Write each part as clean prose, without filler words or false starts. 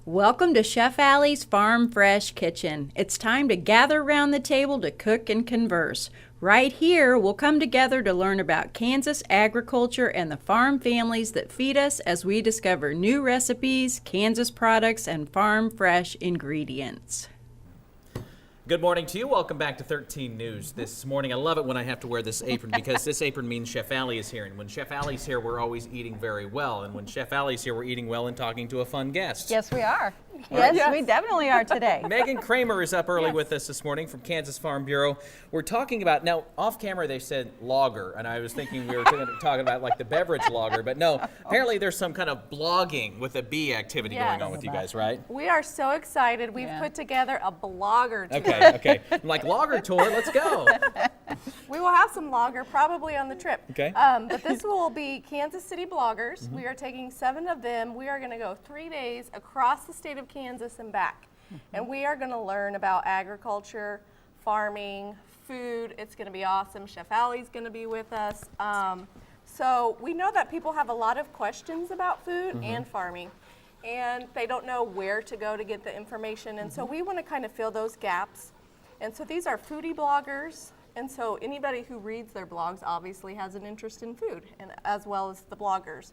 Welcome to Chef Alli's Farm Fresh Kitchen. It's time to gather around the table to cook and converse. Right here, we'll come together to learn about Kansas agriculture and the farm families that feed us as we discover new recipes, Kansas products, and farm fresh ingredients. Good morning to you. Welcome back to 13 News this morning. I love it when I have to wear this apron because this apron means Chef Alli is here. And when Chef Alli's here, we're always eating very well. And when Chef Alli's here, we're eating well and talking to a fun guest. Yes, we are. Yes, we definitely are today. Megan Kramer is up early with us this morning from Kansas Farm Bureau. We're talking about, now off camera they said lager, and I was thinking we were talking about like the beverage lager, but no, apparently there's some kind of blogging with a B activity going on with you guys, right? We are so excited. We've put together a blogger tour. Okay. I'm like, lager tour, let's go. We will have some lager probably on the trip. Okay. But this will be Kansas City bloggers. We are taking 7 of them. We are going to go 3 days across the state of Kansas and back. And we are going to learn about agriculture, farming, food. It's going to be awesome. Chef Alli's going to be with us. So we know that people have a lot of questions about food and farming, and they don't know where to go to get the information. And so we want to kind of fill those gaps. And so these are foodie bloggers. And so anybody who reads their blogs obviously has an interest in food, and as well as the bloggers.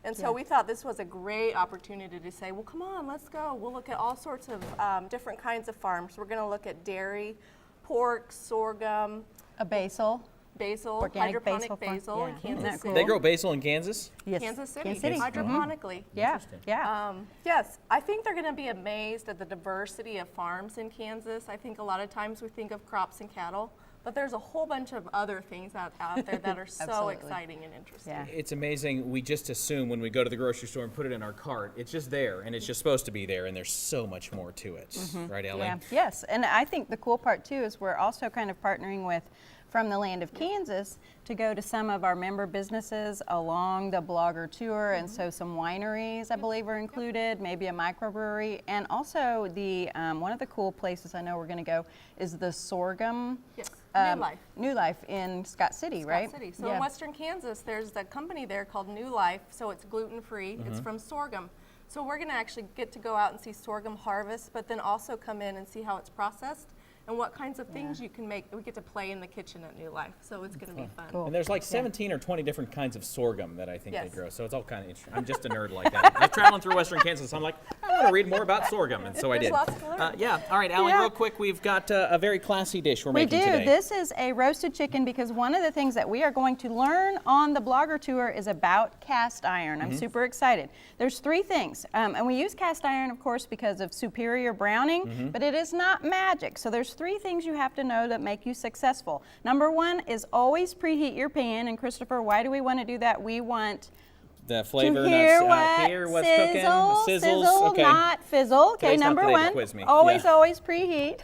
And so we thought this was a great opportunity to say, well, come on, let's go. We'll look at all sorts of different kinds of farms. We're going to look at dairy, pork, sorghum, Basil, hydroponic basil in Kansas City. They grow basil in Kansas? yes. Kansas City, Kansas City. hydroponically. Yeah, Yes, I think they're going to be amazed at the diversity of farms in Kansas. I think a lot of times we think of crops and cattle, but there's a whole bunch of other things out there that are so Absolutely. exciting and interesting. Yeah. It's amazing. We just assume when we go to the grocery store and put it in our cart, it's just there, and it's just supposed to be there, and there's so much more to it. Right, Alli? Yeah. Yes, and I think the cool part too is we're also kind of partnering with From the Land of Kansas to go to some of our member businesses along the blogger tour, and so some wineries I believe are included, maybe a microbrewery, and also the one of the cool places I know we're going to go is the sorghum. Yes, New Life in Scott City, right? Scott City. So in Western Kansas, there's a company there called New Life, so it's gluten-free. It's from sorghum. So we're going to actually get to go out and see sorghum harvest, but then also come in and see how it's processed and what kinds of things you can make. We get to play in the kitchen at New Life, so it's going to be fun. Cool. And there's like 17 or 20 different kinds of sorghum that I think they grow, so it's all kind of interesting. I'm just a nerd like that. I was traveling through Western Kansas, I'm like, I want to read more about sorghum, and so I did. Lots to learn. Yeah, all right, Alli, real quick, we've got a very classy dish we're making today. We do. This is a roasted chicken because one of the things that we are going to learn on the blogger tour is about cast iron. I'm super excited. There's 3 things, and we use cast iron, of course, because of superior browning, but it is not magic. So there's 3 things you have to know that make you successful. Number 1 is always preheat your pan. And Christopher, why do we want to do that? We want the flavor to hear what's cooking, sizzle, okay. not fizzle. Okay, Today's number not the day to 1, quiz me. always preheat.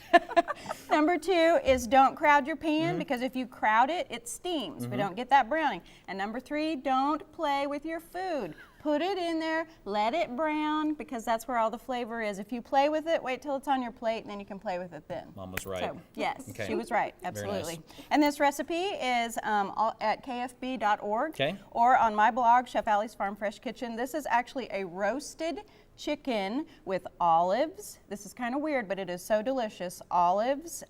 Number 2 is don't crowd your pan because if you crowd it, it steams. We don't get that browning. And number 3, don't play with your food. Put it in there, let it brown, because that's where all the flavor is. If you play with it, wait till it's on your plate, and then you can play with it then. Mom was right. So, yes, Okay. she was right, absolutely. Very nice. And this recipe is at kfb.org Okay. or on my blog, Chef Alli's Farm Fresh Kitchen. This is actually a roasted chicken with olives. This is kind of weird, but it is so delicious. Olives,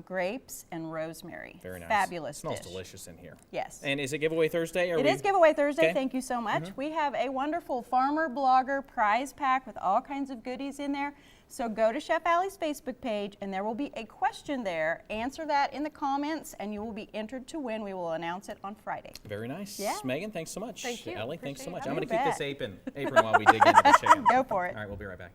grapes, and rosemary. Very nice. Fabulous Smells dish. delicious in here. Yes. And is it giveaway Thursday? It is giveaway Thursday. Okay. Thank you so much. We have a wonderful farmer blogger prize pack with all kinds of goodies in there. So go to Chef Alli's Facebook page and there will be a question there. Answer that in the comments and you will be entered to win. We will announce it on Friday. Very nice. Yeah. Megan, thanks so much. Thank you. Alli, thanks so Appreciate much. it. I'm going to You keep this bet. apron while we dig into the chicken. Go for it. All right, we'll be right back.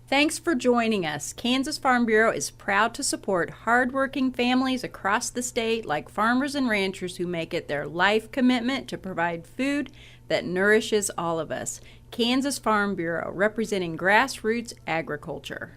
Thanks for joining us. Kansas Farm Bureau is proud to support hardworking families across the state like farmers and ranchers who make it their life commitment to provide food that nourishes all of us. Kansas Farm Bureau, representing grassroots agriculture.